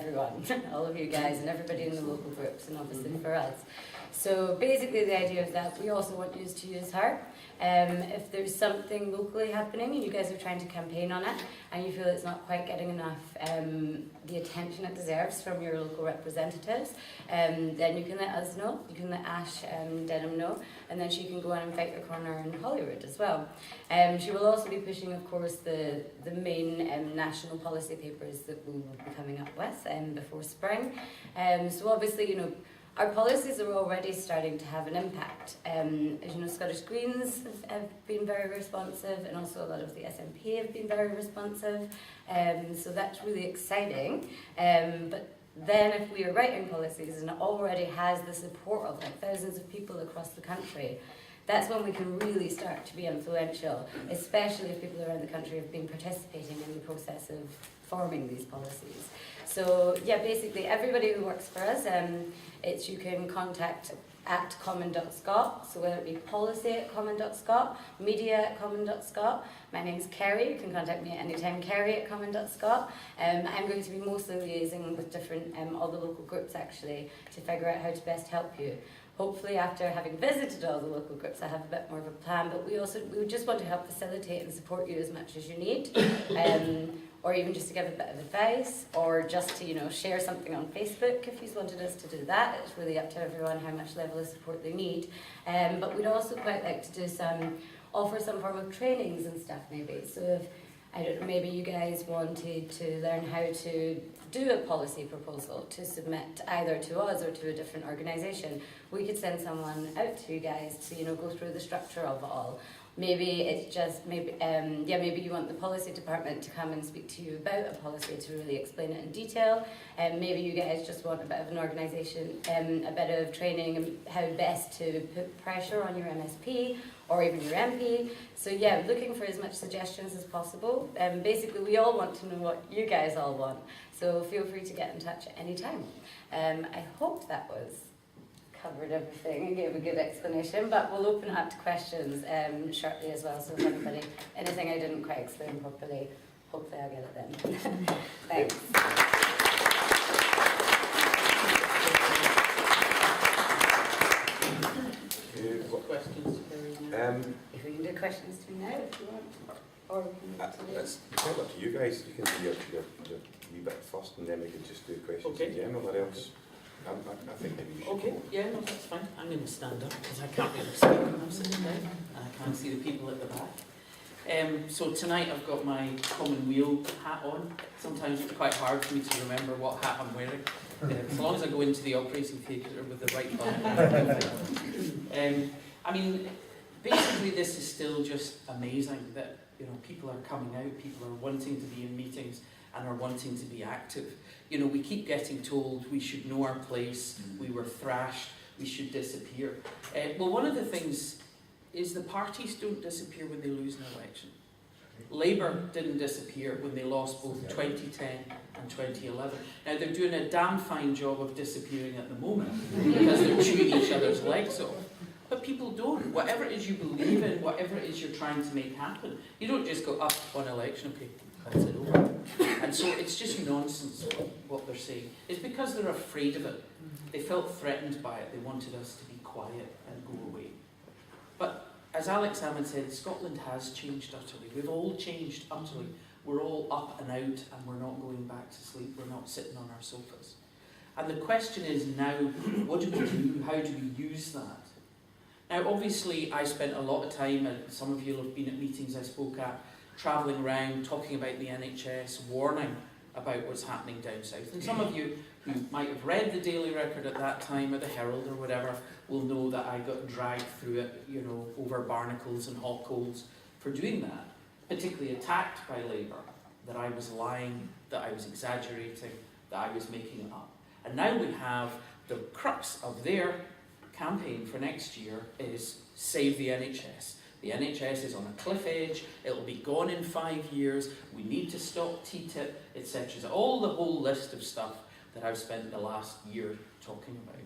everyone, all of you guys and everybody in the local groups, and obviously for us. So basically the idea is that we also want you to use her. If there's something locally happening and you guys are trying to campaign on it and you feel it's not quite getting enough the attention it deserves from your local representatives, then you can let us know. You can let Ash Denham know, and then she can go on and fight your corner in Holyrood as well. She will also be pushing, of course, the main national policy papers that we'll be coming up with before spring. So obviously, you know, our policies are already starting to have an impact. As you know, Scottish Greens have been very responsive, and also a lot of the SNP have been very responsive. So that's really exciting. But then if we are writing policies and it already has the support of like thousands of people across the country, that's when we can really start to be influential, especially if people around the country have been participating in the process of forming these policies. So yeah, basically everybody who works for us, you can contact at common.scot, so whether it be policy@common.scot, media@common.scot. My name's Kerry, you can contact me at any time, Kerry@common.scot. I'm going to be mostly liaising with different, all the local groups actually, to figure out how to best help you. Hopefully after having visited all the local groups I have a bit more of a plan, but we would just want to help facilitate and support you as much as you need. Or even just to give a bit of advice, or just to, you know, share something on Facebook if you wanted us to do that. It's really up to everyone how much level of support they need. But we'd also quite like to do offer some form of trainings and stuff maybe. So if, I don't know, maybe you guys wanted to learn how to do a policy proposal to submit either to us or to a different organisation, we could send someone out to you guys to, you know, go through the structure of it all. Maybe it's just, maybe you want the policy department to come and speak to you about a policy to really explain it in detail. Maybe you guys just want a bit of an organisation, a bit of training on how best to put pressure on your MSP or even your MP. So yeah, looking for as much suggestions as possible. Basically, we all want to know what you guys all want. So feel free to get in touch at any time. I hope that was covered everything and gave a good explanation, but we'll open it up to questions shortly as well, so if anybody, anything I didn't quite explain properly, hopefully I'll get it then. Thanks. What questions? If we can do questions to me now, if you want. Or we can it's quite up to you guys. You can do your wee bit first, and then we can just do questions in general, or else. I think maybe you should Okay, go. yeah, no, that's fine. I'm going to stand up because I can't really speak when I'm sitting down and I can't see the people at the back. So tonight I've got my Commonweal hat on. Sometimes it's quite hard for me to remember what hat I'm wearing. As long as I go into the operating theatre with the right button. I mean, basically this is still just amazing that, you know, people are coming out, people are wanting to be in meetings and are wanting to be active. You know, we keep getting told we should know our place, we were thrashed, we should disappear. Well, one of the things is the parties don't disappear when they lose an election. Labour didn't disappear when they lost both 2010 and 2011. Now, they're doing a damn fine job of disappearing at the moment because they're chewing each other's legs off. But people don't. Whatever it is you believe in, whatever it is you're trying to make happen, you don't just go up one election, okay, that's it over. And so it's just nonsense what they're saying. It's because they're afraid of it. They felt threatened by it. They wanted us to be quiet and go away. But as Alex Salmond said, Scotland has changed utterly. We've all changed utterly. We're all up and out and we're not going back to sleep. We're not sitting on our sofas. And the question is now, what do we do? How do we use that? Now, obviously, I spent a lot of time, and some of you have been at meetings I spoke at, travelling around, talking about the NHS, warning about what's happening down south. And some of you who might have read the Daily Record at that time, or the Herald or whatever, will know that I got dragged through it, you know, over barnacles and hot coals for doing that, particularly attacked by Labour, that I was lying, that I was exaggerating, that I was making it up. And now we have the crux of their campaign for next year is save the NHS. The NHS is on a cliff edge, it'll be gone in 5 years, we need to stop TTIP, etc. So all the whole list of stuff that I've spent the last year talking about.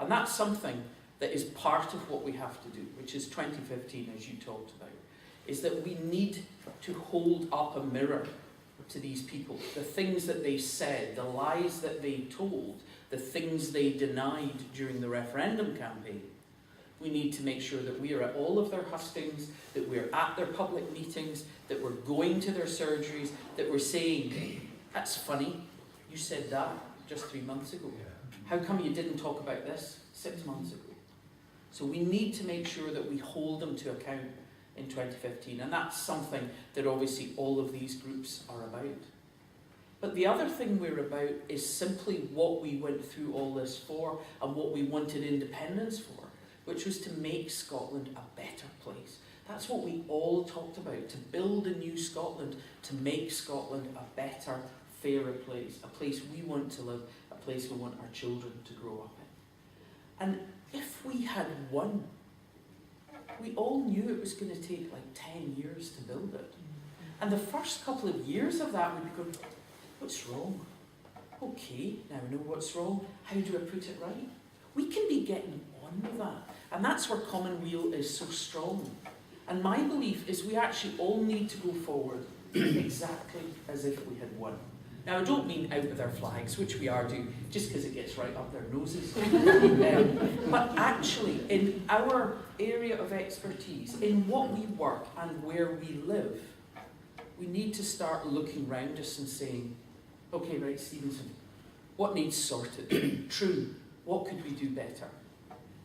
And that's something that is part of what we have to do, which is 2015, as you talked about, is that we need to hold up a mirror to these people, the things that they said, the lies that they told, the things they denied during the referendum campaign. We need to make sure that we are at all of their hustings, that we're at their public meetings, that we're going to their surgeries, that we're saying, that's funny, you said that just 3 months ago. How come you didn't talk about this 6 months ago? So we need to make sure that we hold them to account in 2015, and that's something that obviously all of these groups are about. But the other thing we're about is simply what we went through all this for and what we wanted independence for, which was to make Scotland a better place. That's what we all talked about, to build a new Scotland, to make Scotland a better, fairer place, a place we want to live, a place we want our children to grow up in. And if we had won, we all knew it was going to take like 10 years to build it. And the first couple of years of that, we'd be going, what's wrong? Okay, now I know what's wrong. How do I put it right? We can be getting on with that. And that's where Commonweal is so strong. And my belief is we actually all need to go forward exactly as if we had won. Now, I don't mean out with our flags, which we are doing, just because it gets right up their noses. But actually, in our area of expertise, in what we work and where we live, we need to start looking round us and saying, okay, right, Stevenson, what needs sorted? True, what could we do better?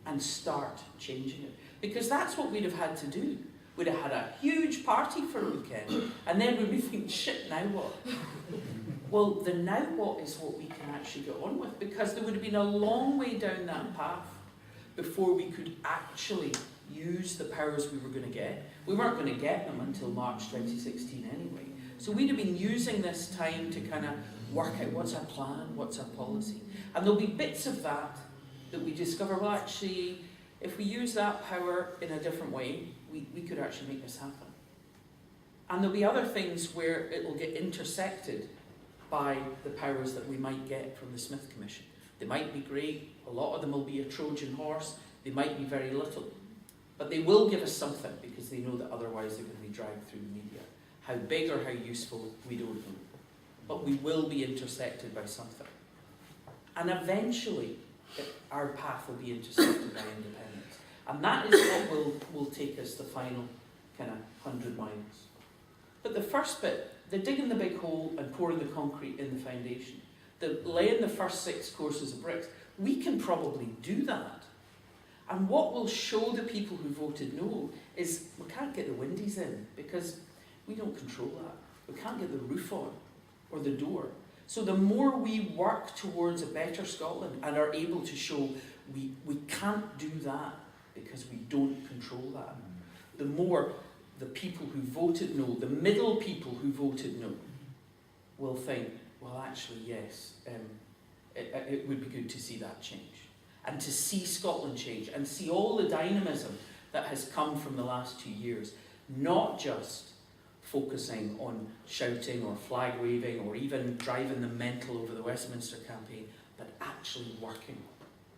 And start changing it. Because that's what we'd have had to do. We'd have had a huge party for a weekend, and then we'd be thinking, shit, now what? Well, the now what is what we can actually get on with, because there would have been a long way down that path before we could actually use the powers we were going to get. We weren't going to get them until March 2016 anyway. So we'd have been using this time to kind of work out what's our plan, what's our policy. And there'll be bits of that that we discover, well, actually, if we use that power in a different way, we could actually make this happen. And there'll be other things where it will get intersected by the powers that we might get from the Smith Commission. They might be great, a lot of them will be a Trojan horse, they might be very little. But they will give us something, because they know that otherwise they're going to be dragged through the media. How big or how useful, we don't know. But we will be intersected by something. And eventually, our path will be intersected by independence. And that is what will take us the final kind of 100 miles. But the first bit, the digging the big hole and pouring the concrete in the foundation, the laying the first 6 courses of bricks, we can probably do that. And what will show the people who voted no is we can't get the windies in, because we don't control that. We can't get the roof on or the door. So the more we work towards a better Scotland and are able to show we can't do that because we don't control that, the more the people who voted no, the middle people who voted no, will think, well, actually, yes, it would be good to see that change. And to see Scotland change and see all the dynamism that has come from the last 2 years, not just focusing on shouting or flag waving or even driving them mental over the Westminster campaign, but actually working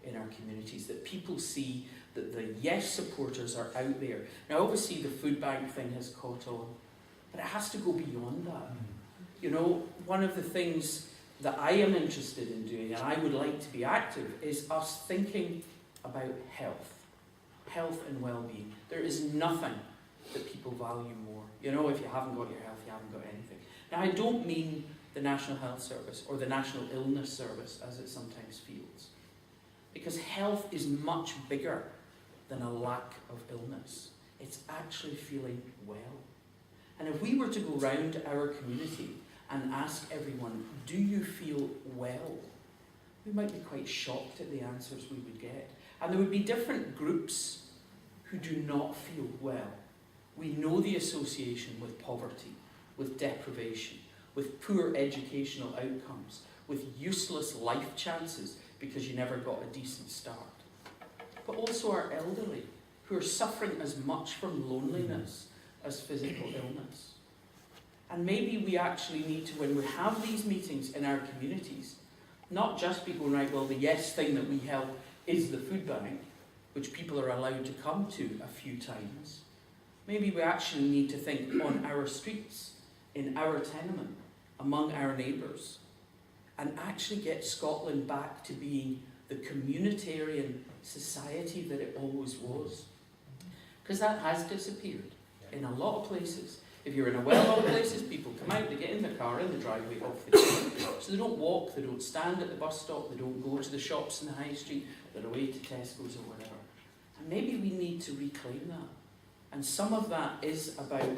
in our communities, that people see that the yes supporters are out there. Now obviously the food bank thing has caught on, but it has to go beyond that. You know, one of the things that I am interested in doing, and I would like to be active, is us thinking about health and well-being. There is nothing that people value more. You know, if you haven't got your health, you haven't got anything. Now I don't mean the National Health Service or the National Illness Service as it sometimes feels, because health is much bigger than a lack of illness. It's actually feeling well. And if we were to go round our community and ask everyone, do you feel well? We might be quite shocked at the answers we would get. And there would be different groups who do not feel well. We know the association with poverty, with deprivation, with poor educational outcomes, with useless life chances because you never got a decent start. But also our elderly, who are suffering as much from loneliness as physical illness. And maybe we actually need to, when we have these meetings in our communities, not just be going, right, well, the yes thing that we help is the food bank, which people are allowed to come to a few times. Maybe we actually need to think on our streets, in our tenement, among our neighbours and actually get Scotland back to being the communitarian society that it always was. Because that has disappeared in a lot of places. If you're in a well-off places, people come out, they get in their car, in the driveway, off they go. So they don't walk, they don't stand at the bus stop, they don't go to the shops in the high street, they're away to Tesco's or whatever. And maybe we need to reclaim that. And some of that is about,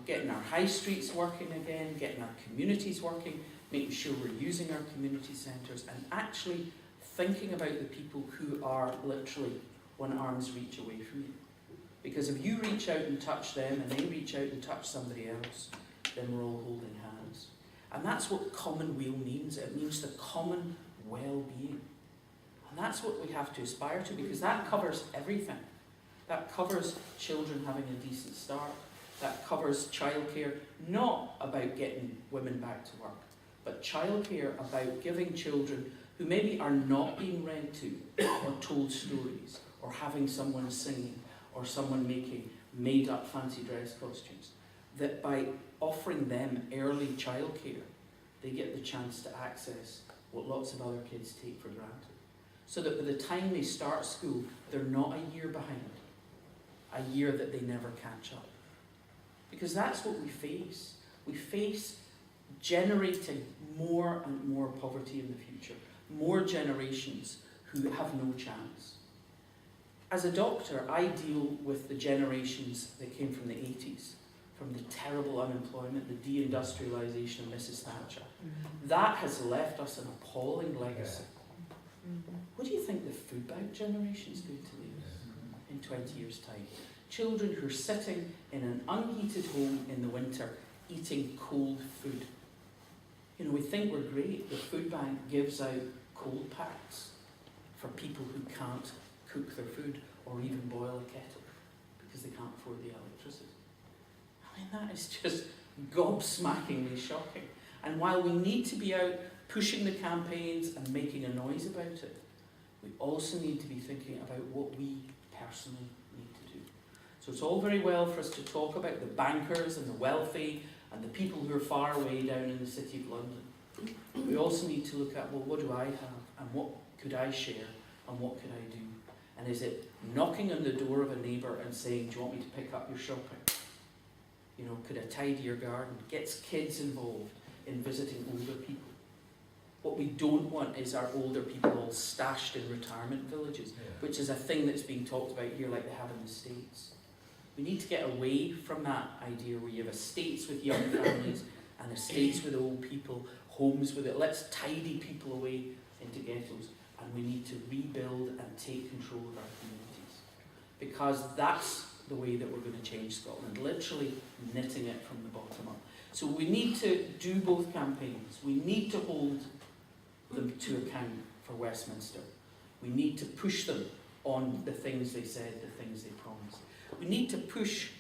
getting our high streets working again, getting our communities working, making sure we're using our community centres, and actually thinking about the people who are literally one arm's reach away from you. Because if you reach out and touch them, and they reach out and touch somebody else, then we're all holding hands. And that's what common weal means. It means the common well-being. And that's what we have to aspire to, because that covers everything. That covers children having a decent start. That covers childcare, not about getting women back to work, but childcare about giving children who maybe are not being read to, or told stories, or having someone singing, or someone making made-up fancy dress costumes, that by offering them early childcare, they get the chance to access what lots of other kids take for granted. So that by the time they start school, they're not a year behind, a year that they never catch up. Because that's what we face. We face generating more and more poverty in the future, more generations who have no chance. As a doctor, I deal with the generations that came from the 80s, from the terrible unemployment, the deindustrialisation of Mrs. Thatcher. That has left us an appalling legacy. What do you think the food bank generation is going to leave us in 20 years' time? Children who are sitting in an unheated home in the winter, eating cold food. We think we're great. The food bank gives out cold packs for people who can't cook their food or even boil a kettle because they can't afford the electricity. I mean, that is just gobsmackingly shocking. And while we need to be out pushing the campaigns and making a noise about it, we also need to be thinking about what we personally need to do. So it's all very well for us to talk about the bankers and the wealthy and the people who are far away down in the City of London. We also need to look at, well, what do I have and what could I share and what could I do? And is it knocking on the door of a neighbour and saying, do you want me to pick up your shopping? Could I tidy your garden? Gets kids involved in visiting older people. What we don't want is our older people all stashed in retirement villages, which is a thing that's being talked about here like they have in the States. We need to get away from that idea where you have estates with young families and estates with old people, homes with it. Let's tidy people away into ghettos, and we need to rebuild and take control of our communities. Because that's the way that we're going to change Scotland, literally knitting it from the bottom up. So we need to do both campaigns. We need to hold them to account for Westminster. We need to push them on the things they said, the things they promised. We need to push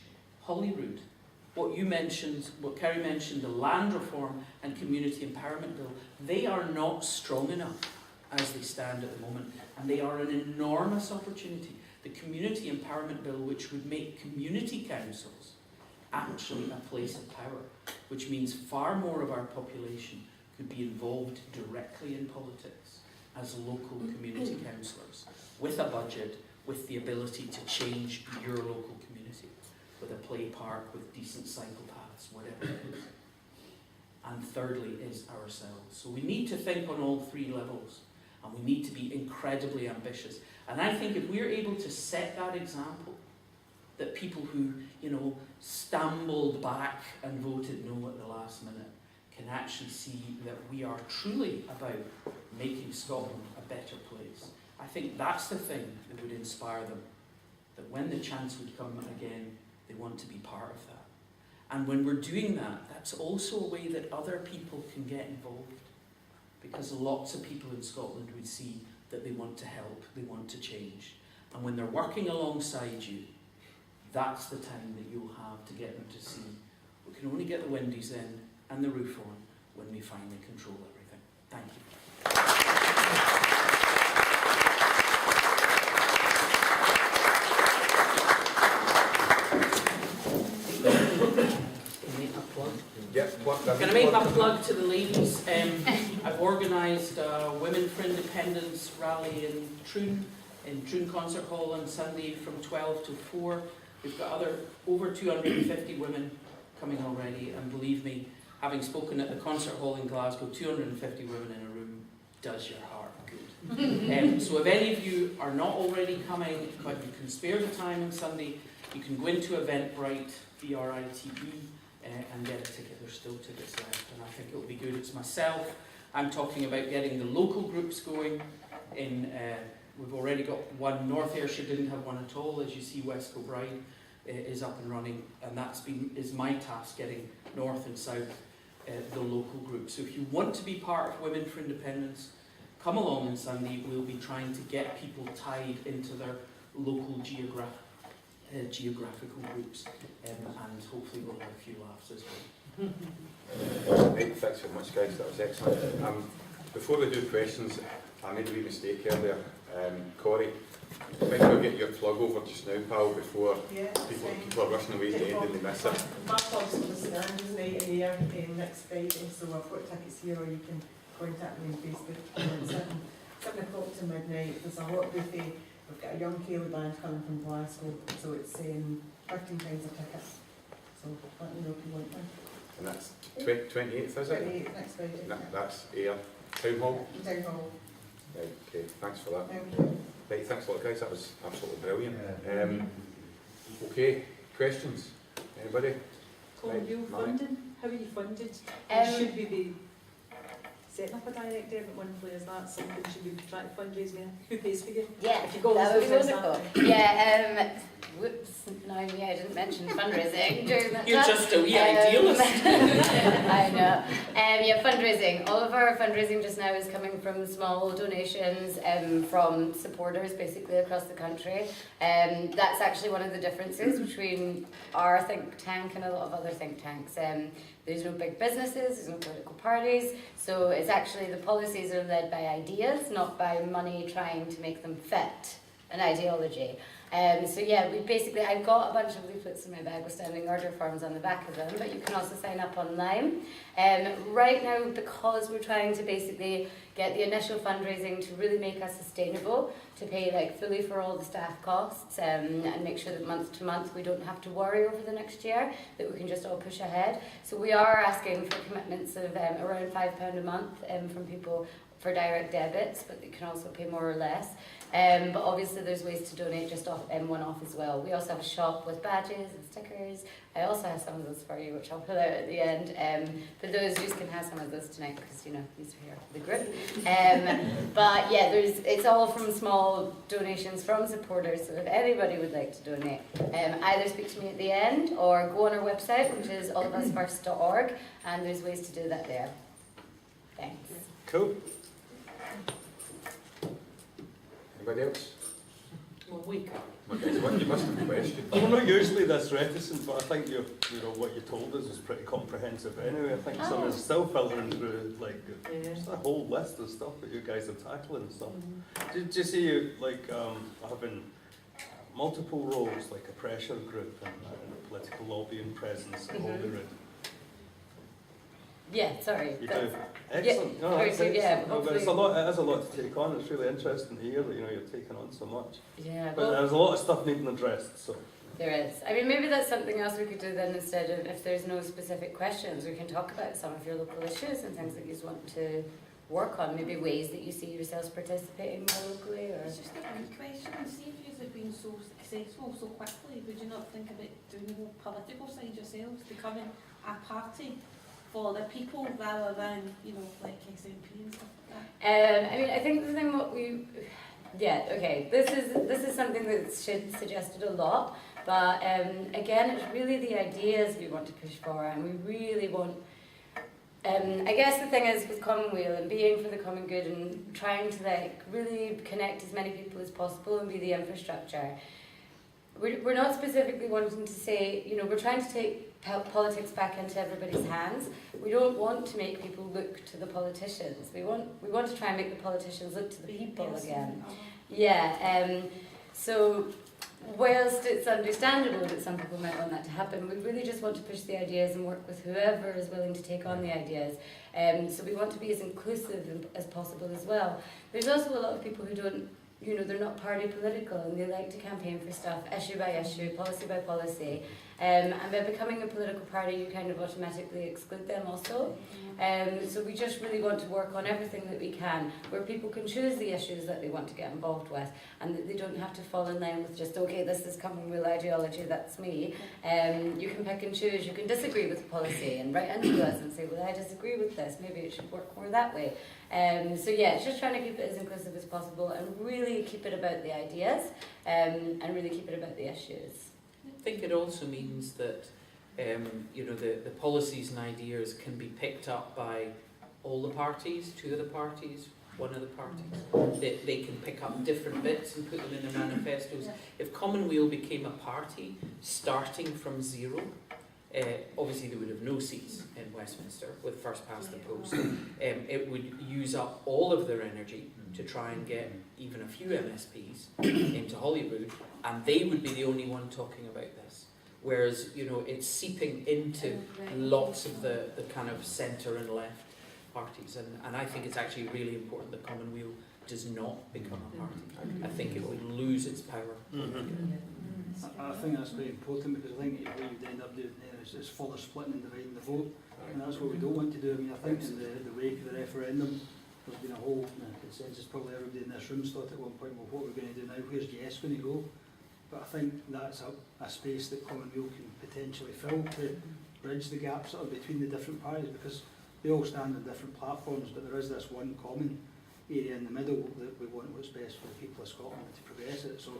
Holyrood. What you mentioned, what Kerry mentioned, the land reform and community empowerment bill, they are not strong enough as they stand at the moment, and they are an enormous opportunity. The community empowerment bill, which would make community councils actually a place of power, which means far more of our population could be involved directly in politics as local community councillors, with a budget, with the ability to change your local community, with a play park, with decent cycle paths, whatever it is. And thirdly is ourselves. So we need to think on all three levels, and we need to be incredibly ambitious. And I think if we're able to set that example, that people who, stumbled back and voted no at the last minute can actually see that we are truly about making Scotland a better place. I think that's the thing that would inspire them, that when the chance would come again, they want to be part of that. And when we're doing that, that's also a way that other people can get involved, because lots of people in Scotland would see that they want to help, they want to change. And when they're working alongside you, that's the time that you'll have to get them to see we can only get the windies in and the roof on when we finally control everything. Thank you. Yeah, what, Can Can I make a plug to the ladies? I've organised a Women for Independence rally in Troon Concert Hall on Sunday from 12 to 4. We've got over 250 women coming already, and believe me, having spoken at the concert hall in Glasgow, 250 women in a room does your heart good. So if any of you are not already coming, but you can spare the time on Sunday, you can go into Eventbrite, BRITE, and get a ticket. There's still tickets left, and I think it'll be good. It's myself. I'm talking about getting the local groups going. We've already got one. North Ayrshire didn't have one at all. As you see, West Kilbride is up and running, and is my task, getting North and South the local groups. So if you want to be part of Women for Independence, come along on Sunday. We'll be trying to get people tied into their local geographical groups, and hopefully we'll have a few laughs as well. Right, thanks very much, guys. That was excellent. Before we do questions, I made a wee mistake earlier. Corey, might go get your plug over just now, pal, before people are rushing away to the end and they miss it. My plug's for the Standards Night here next Friday, so I've got tickets here, or you can contact me on Facebook. It's 7 o'clock to midnight. There's a lot buffet. We've got a young Kelly band coming from Glasgow, so it's 15 pounds a ticket. So let me know if you want one. And that's 28th, is it? 28th next Friday. That's Ayr Town Hall. Town Hall. Right, okay, thanks for that. Thank you. Right, thanks a lot, guys. That was absolutely brilliant. Okay, questions? Anybody? Colin, Right, you Mike. funding? How are you funded? Should we be setting up a direct debit monthly? Is that something should we be trying to fundraise with? Who pays for you? Yeah, If you go that would be with wonderful. Yeah, whoops, no, I didn't mention fundraising during that You're chat. just a wee idealist. I know. Yeah, fundraising. All of our fundraising just now is coming from small donations from supporters basically across the country. That's actually one of the differences between our think tank and a lot of other think tanks. There's no big businesses, there's no political parties, so it's actually the policies are led by ideas, not by money trying to make them fit an ideology. So yeah, I've got a bunch of leaflets in my bag with standing order forms on the back of them, but you can also sign up online. Right now, because we're trying to basically get the initial fundraising to really make us sustainable, to pay fully for all the staff costs, and make sure that month to month we don't have to worry over the next year, that we can just all push ahead. So we are asking for commitments of around £5 a month from people for direct debits, but you can also pay more or less. But obviously there's ways to donate just one-off as well. We also have a shop with badges and stickers. I also have some of those for you, which I'll pull out at the end. But those, you can have some of those tonight, because these are here for the group. But yeah, it's all from small donations from supporters, so if anybody would like to donate, either speak to me at the end, or go on our website, which is allofusfirst.org, and there's ways to do that there. Thanks. Cool. Anybody else? Well, wake up. Okay, so you must have a question. Well, I'm not usually this reticent, but I think what you told us is pretty comprehensive anyway. I think some is still filtering through just a whole list of stuff that you guys are tackling and stuff. Did you see you having multiple roles, like a pressure group and a political lobbying presence at Holyrood? Yeah, sorry. You that's- do. Excellent. Yeah, No, that's very good, yeah, excellent. No, but it's hopefully- it is a lot to take on. It's really interesting to hear that you're taking on so much. Yeah, But well, there's a lot of stuff needing addressed. So there is. I mean, maybe that's something else we could do then, instead of, if there's no specific questions, we can talk about some of your local issues and things that you want to work on, maybe ways that you see yourselves participating more locally, or... It's just a quick question. See, if you've been so successful so quickly, would you not think about doing the more political side yourselves, becoming a party for the people rather than, like SNP and stuff like that? I mean, I think the thing this is something that's suggested a lot, but again, it's really the ideas we want to push for, and we really want... I guess the thing is with Commonweal and being for the common good and trying to really connect as many people as possible and be the infrastructure. We're not specifically wanting to say, we're trying to take politics back into everybody's hands. We don't want to make people look to the politicians. We want to try and make the politicians look to the people again. Yeah. So whilst it's understandable that some people might want that to happen, we really just want to push the ideas and work with whoever is willing to take on the ideas. So we want to be as inclusive as possible as well. There's also a lot of people who don't, you know, they're not party political and they like to campaign for stuff issue by issue, policy by policy. And by becoming a political party, you kind of automatically exclude them also. So we just really want to work on everything that we can, where people can choose the issues that they want to get involved with, and that they don't have to fall in line with just, okay, this is Common Rule ideology, that's me. You can pick and choose, you can disagree with policy and write into us and say, well, I disagree with this, maybe it should work more that way. So yeah, it's just trying to keep it as inclusive as possible and really keep it about the ideas and really keep it about the issues. I think it also means that you know, the policies and ideas can be picked up by all the parties, two of the parties, one of the parties. They can pick up different bits and put them in their manifestos. Yeah. If Commonweal became a party starting from zero, obviously they would have no seats in Westminster with first past the post. It would use up all of their energy to try and get even a few MSPs into Holyrood, and they would be the only one talking about this. Whereas, you know, it's seeping into lots of the kind of centre and left parties, and I think it's actually really important that Commonweal does not become a party. I think it would lose its power. I think that's very important, because I think what you'd end up doing there is further splitting and dividing the vote, and that's what we don't want to do. I mean, I think in the wake of the referendum, there's been a whole consensus, probably everybody in this room thought at one point, well, what we're going to do now, where's Yes going to go? But I think that's a space that Commonweal can potentially fill to bridge the gap sort of between the different parties, because they all stand on different platforms, but there is this one common area in the middle that we want what's best for the people of Scotland to progress it. So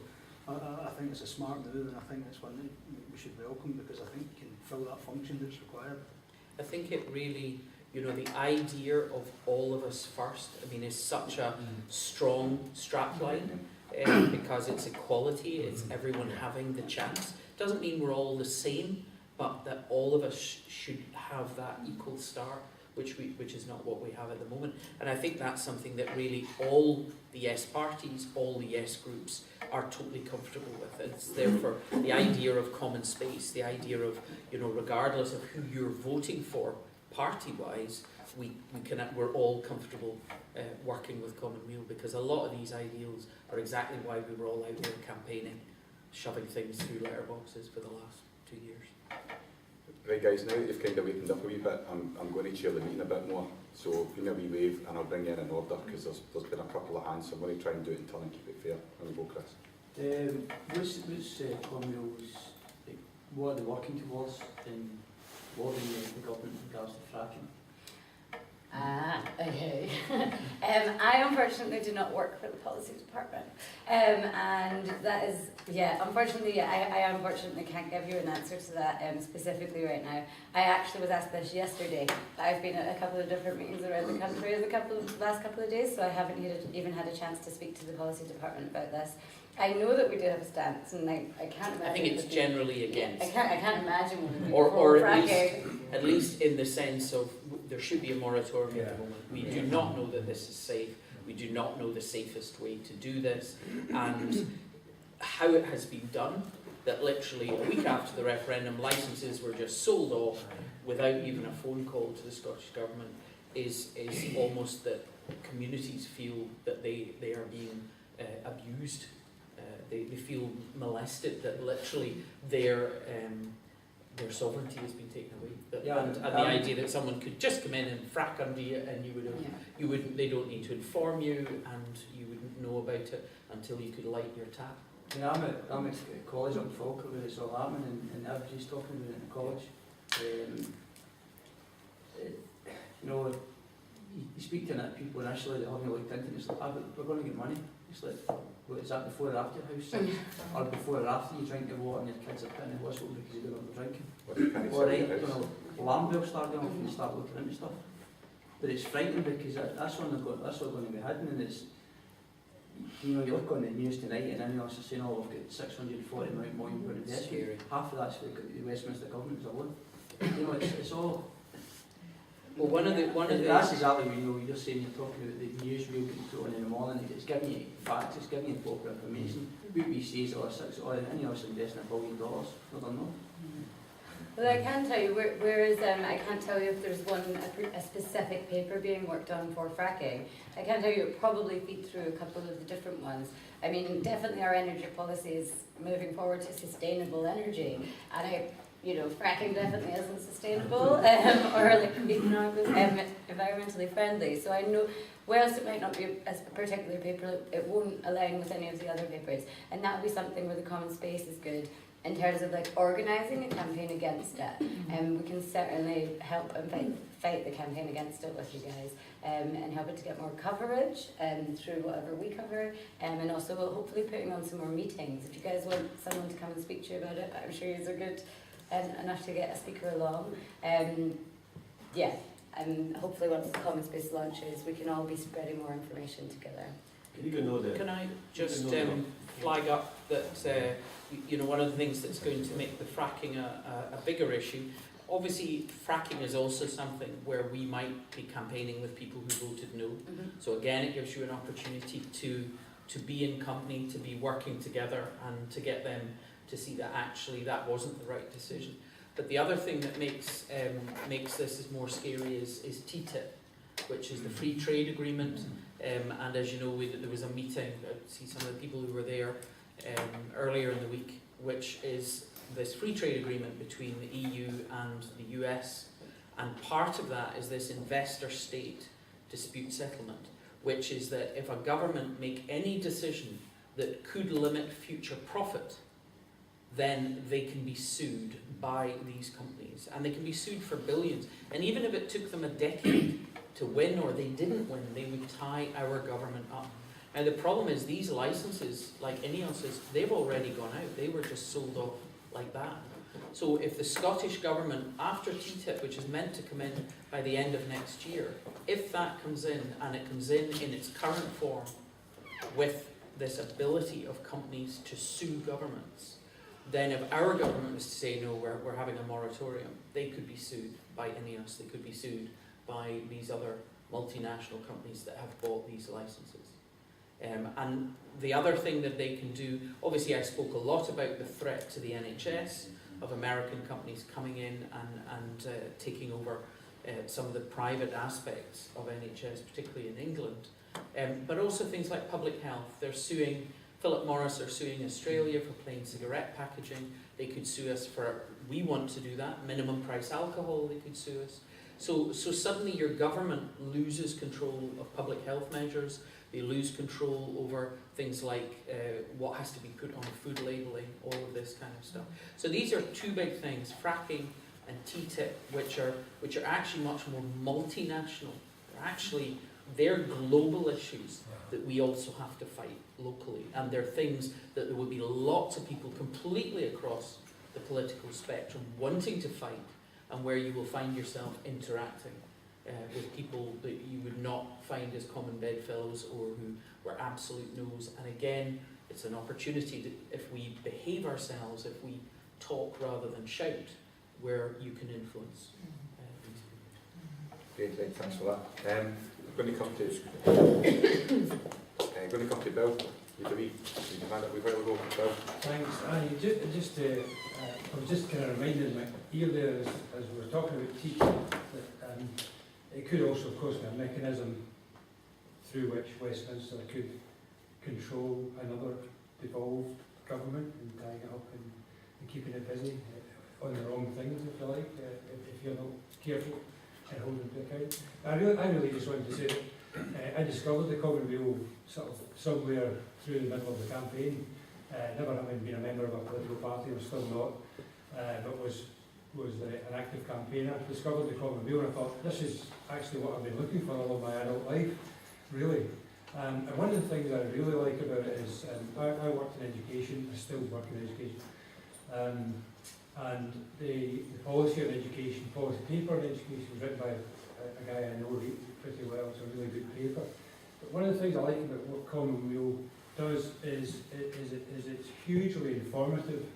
I think it's a smart move, and I think it's one that we should welcome, because I think it can fill that function that's required. I think it really, you know, the idea of all of us first, I mean, is such a strong strapline, because it's equality, it's everyone having the chance. Doesn't mean we're all the same, but that all of us should have that equal start, which is not what we have at the moment. And I think that's something that really all the Yes parties, all the Yes groups are totally comfortable with. It's therefore the idea of common space, the idea of, you know, regardless of who you're voting for party-wise, we're all comfortable working with Commonweal, because a lot of these ideals are exactly why we were all out there campaigning, shoving things through letterboxes for the last 2 years. Right guys, now that you've kind of wakened up a wee bit, I'm going to chair the meeting a bit more, so give me a wee wave and I'll bring you in order, because there's been a couple of hands, so I'm going to try and do it in turn and keep it fair. On you go, Chris. What's Commonweal's, what are they working towards in lobbying the government in regards to fracking? Okay. I unfortunately do not work for the policy department, and that is, yeah, unfortunately, I unfortunately can't give you an answer to that specifically right now. I actually was asked this yesterday. I've been at a couple of different meetings around the country the last couple of days, so I haven't even had a chance to speak to the policy department about this. I know that we do have a stance, and I can't imagine. I think it's generally against. I can't imagine what would be Or fracking. at least in the sense of there should be a moratorium at the moment. We do not know that this is safe. We do not know the safest way to do this, and how it has been done. That literally a week after the referendum, licences were just sold off without even a phone call to the Scottish Government is almost that communities feel that they are being abused. They feel molested, that literally their sovereignty has been taken away. And the idea that someone could just come in and frack under you, and you wouldn't, they don't need to inform you, and you wouldn't know about it until you could light your tap. Yeah, I'm at college up in Falkirk where it's all happening, and everybody's talking about it in college. You know, you speak to people initially that haven't looked into it, it's like, but we're going to get money. It's like, what, is that before or after your house sales? Or before or after you drink your water and your kids are putting in hospital because you don't know what they're drinking? Or right, you know, alarm bells start going off and you start looking into stuff. But it's frightening, because that's when they're going to be hidden, and it's, you know, you look on the news tonight and anyone else is saying, oh, we've got 640 million pound investment. Half of that's for the Westminster government alone. You know, it's all, Well, one of the That's exactly what you're saying. You're talking about the newsreel getting put on in the morning. It's giving you facts. It's giving you proper information. BBC or any of us investing $1 billion. I don't know. Well, I can tell you, whereas I can't tell you if there's a specific paper being worked on for fracking. I can tell you it probably feed through a couple of the different ones. I mean, definitely our energy policy is moving forward to sustainable energy, and fracking definitely isn't sustainable or like environmentally friendly. So I know, whilst it might not be a particular paper, it won't align with any of the other papers, and that would be something where the common space is good. In terms of like organising a campaign against it, we can certainly help and fight the campaign against it with you guys, and help it to get more coverage through whatever we cover, and also hopefully putting on some more meetings. If you guys want someone to come and speak to you about it, I'm sure you are good enough to get a speaker along. Hopefully once the Common Space launches, we can all be spreading more information together. Can I just flag up that one of the things that's going to make the fracking a bigger issue, obviously fracking is also something where we might be campaigning with people who voted no. So again, it gives you an opportunity to be in company, to be working together, and to get them to see that actually that wasn't the right decision. But the other thing that makes this more scary is TTIP, which is the free trade agreement. And as you know, there was a meeting, I see some of the people who were there earlier in the week, which is this free trade agreement between the EU and the US. And part of that is this investor-state dispute settlement, which is that if a government make any decision that could limit future profit, then they can be sued by these companies. And they can be sued for billions. And even if it took them a decade to win, or they didn't win, they would tie our government up. Now the problem is these licenses, like INEOS's, they've already gone out. They were just sold off like that. So if the Scottish Government, after TTIP, which is meant to come in by the end of next year, if that comes in, and it comes in its current form, with this ability of companies to sue governments, then if our government was to say, no, we're having a moratorium, they could be sued by INEOS, they could be sued by these other multinational companies that have bought these licenses. And the other thing that they can do, obviously I spoke a lot about the threat to the NHS of American companies coming in and taking over some of the private aspects of NHS, particularly in England. But also things like public health. They're suing, Philip Morris are suing Australia for plain cigarette packaging. They could sue us for, we want to do that, minimum price alcohol, they could sue us. So suddenly your government loses control of public health measures. They lose control over things like what has to be put on food labelling, all of this kind of stuff. So these are two big things, fracking and TTIP, which are actually much more multinational. They're global issues that we also have to fight locally. And they're things that there will be lots of people completely across the political spectrum wanting to fight, and where you will find yourself interacting with people that you would not find as common bedfellows or who were absolute no's. And again, it's an opportunity that if we behave ourselves, if we talk rather than shout, where you can influence these people. Great, thanks for that. I'm going to come to Bill. You had your hand up a while ago, Bill. Thanks. I was just kind of reminding my ear there as we were talking about teaching that it could also, of course, be a mechanism through which Westminster could control another devolved government and tying it up and keeping it busy on the wrong things, if you like, if you're not careful and holding to account. I really just wanted to say that I discovered the Commonweal sort of somewhere through the middle of the campaign, never having been a member of a political party, or still not, but was an active campaigner. Discovered the Commonweal and I thought, this is actually what I've been looking for all of my adult life, really. And one of the things I really like about it is, I worked in education, I still work in education, and the policy on education, policy paper on education was written by a guy I know pretty well. It's a really good paper. But one of the things I like about what Commonweal does is it's hugely informative,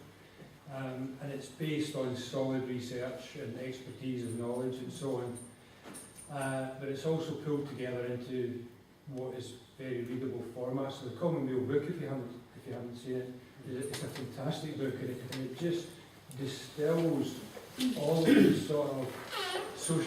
and it's based on solid research and expertise and knowledge and so on. but it's also pulled together into what is very readable format. So the Commonweal book, if you haven't seen it, it's a fantastic book, and it just distills all of the sort of social